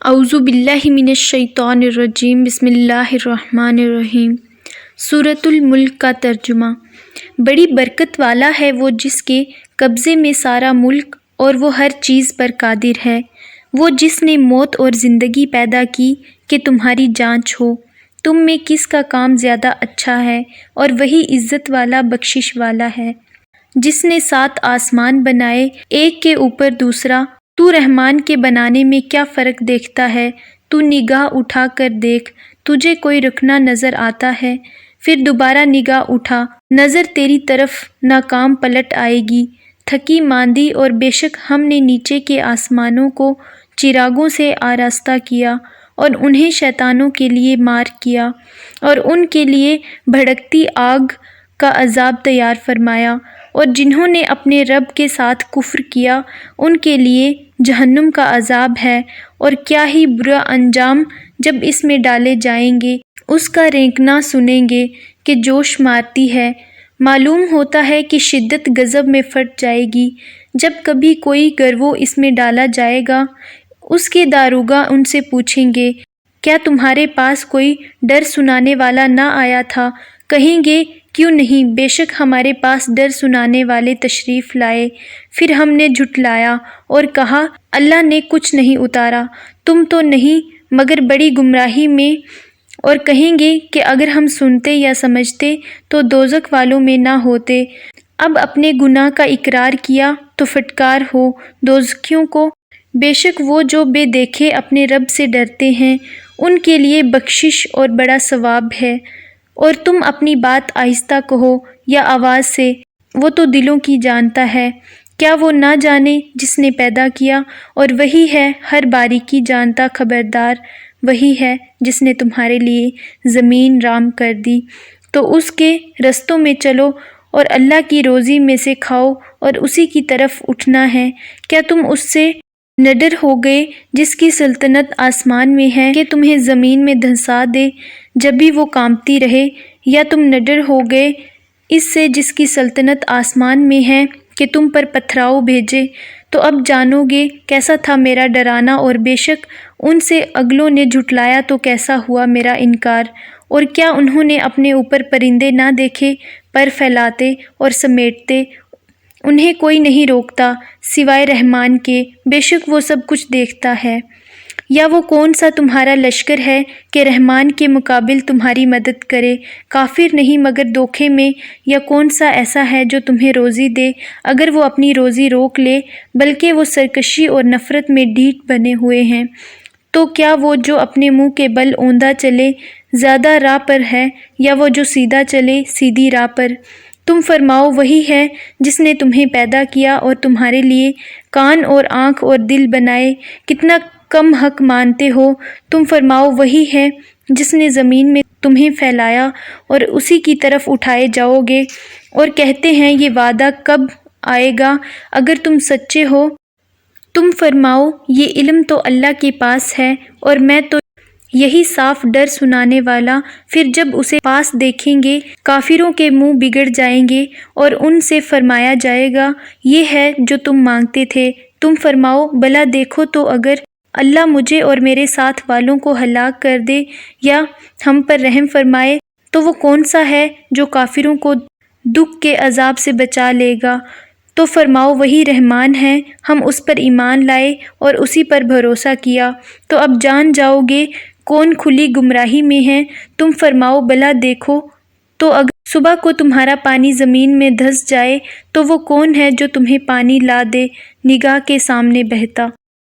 اعوذ باللہ من الشیطان الرجیم بسم اللہ الرحمن الرحیم۔ سورۃ الملک کا ترجمہ۔ بڑی برکت والا ہے وہ جس کے قبضے میں سارا ملک اور وہ ہر چیز پر قادر ہے۔ وہ جس نے موت اور زندگی پیدا کی کہ تمہاری جانچ ہو تم میں کس کا کام زیادہ اچھا ہے، اور وہی عزت والا بخشش والا ہے۔ جس نے 7 آسمان بنائے ایک کے اوپر دوسرا، تو رحمان کے بنانے میں کیا فرق دیکھتا ہے؟ تو نگاہ اٹھا کر دیکھ، تجھے کوئی رکنا نظر آتا ہے؟ پھر دوبارہ نگاہ اٹھا، نظر تیری طرف ناکام پلٹ آئے گی، تھکی ماندی۔ اور بے شک ہم نے نیچے کے آسمانوں کو چراغوں سے آراستہ کیا اور انہیں شیطانوں کے لیے مار کیا، اور ان کے لیے بھڑکتی آگ کا عذاب تیار فرمایا، اور جنہوں نے اپنے رب کے ساتھ کفر کیا ان کے لیے جہنم کا عذاب ہے، اور کیا ہی برا انجام جب اس میں ڈالے جائیں گے۔ اس کا رینکنا سنیں گے کہ جوش مارتی ہے، معلوم ہوتا ہے کہ شدت غضب میں پھٹ جائے گی۔ جب کبھی کوئی گرو اس میں ڈالا جائے گا، اس کے داروغہ ان سے پوچھیں گے، کیا تمہارے پاس کوئی ڈر سنانے والا نہ آیا تھا؟ کہیں گے، کیوں نہیں، بے شک ہمارے پاس ڈر سنانے والے تشریف لائے۔ پھر ہم نے جھٹلایا اور کہا، اللہ نے کچھ نہیں اتارا، تم تو نہیں مگر بڑی گمراہی میں۔ اور کہیں گے کہ اگر ہم سنتے یا سمجھتے تو دوزخ والوں میں نہ ہوتے۔ اب اپنے گناہ کا اقرار کیا تو پھٹکار ہو دوزخیوں کو۔ بے شک وہ جو بے دیکھے اپنے رب سے ڈرتے ہیں ان کے لیے بخشش اور بڑا ثواب ہے۔ اور تم اپنی بات آہستہ کہو یا آواز سے، وہ تو دلوں کی جانتا ہے۔ کیا وہ نہ جانے جس نے پیدا کیا؟ اور وہی ہے ہر باریکی جانتا خبردار۔ وہی ہے جس نے تمہارے لیے زمین رام کر دی، تو اس کے رستوں میں چلو اور اللہ کی روزی میں سے کھاؤ اور اسی کی طرف اٹھنا ہے۔ کیا تم اس سے نڈر ہو گئے جس کی سلطنت آسمان میں ہے کہ تمہیں زمین میں دھنسا دے جب بھی وہ کانپتی رہے؟ یا تم نڈر ہو گئے اس سے جس کی سلطنت آسمان میں ہے کہ تم پر پتھراؤ بھیجے؟ تو اب جانو گے کیسا تھا میرا ڈرانا، اور بے شک ان سے اگلوں نے جھٹلایا تو کیسا ہوا میرا انکار۔ اور کیا انہوں نے اپنے اوپر پرندے نہ دیکھے، پر پھیلاتے اور سمیٹتے؟ انہیں کوئی نہیں روکتا سوائے رحمان کے، بے شک وہ سب کچھ دیکھتا ہے۔ یا وہ کون سا تمہارا لشکر ہے کہ رحمان کے مقابل تمہاری مدد کرے؟ کافر نہیں مگر دھوکے میں۔ یا کون سا ایسا ہے جو تمہیں روزی دے اگر وہ اپنی روزی روک لے، بلکہ وہ سرکشی اور نفرت میں ڈھیٹ بنے ہوئے ہیں۔ تو کیا وہ جو اپنے منہ کے بل اوندا چلے زیادہ راہ پر ہے، یا وہ جو سیدھا چلے سیدھی راہ پر؟ تم فرماؤ، وہی ہے جس نے تمہیں پیدا کیا اور تمہارے لیے کان اور آنکھ اور دل بنائے، کتنا کم حق مانتے ہو۔ تم فرماؤ، وہی ہے جس نے زمین میں تمہیں پھیلایا اور اسی کی طرف اٹھائے جاؤ گے۔ اور کہتے ہیں، یہ وعدہ کب آئے گا اگر تم سچے ہو؟ تم فرماؤ، یہ علم تو اللہ کے پاس ہے، اور میں تو یہی صاف ڈر سنانے والا۔ پھر جب اسے پاس دیکھیں گے کافروں کے منہ بگڑ جائیں گے، اور ان سے فرمایا جائے گا، یہ ہے جو تم مانگتے تھے۔ تم فرماؤ، بھلا دیکھو تو اگر اللہ مجھے اور میرے ساتھ والوں کو ہلاک کر دے یا ہم پر رحم فرمائے تو وہ کون سا ہے جو کافروں کو دکھ کے عذاب سے بچا لے گا؟ تو فرماؤ، وہی رحمان ہے، ہم اس پر ایمان لائے اور اسی پر بھروسہ کیا۔ تو اب جان جاؤ گے کون کھلی گمراہی میں ہے۔ تم فرماؤ، بھلا دیکھو تو اگر صبح کو تمہارا پانی زمین میں دھس جائے تو وہ کون ہے جو تمہیں پانی لا دے نگاہ کے سامنے بہتا؟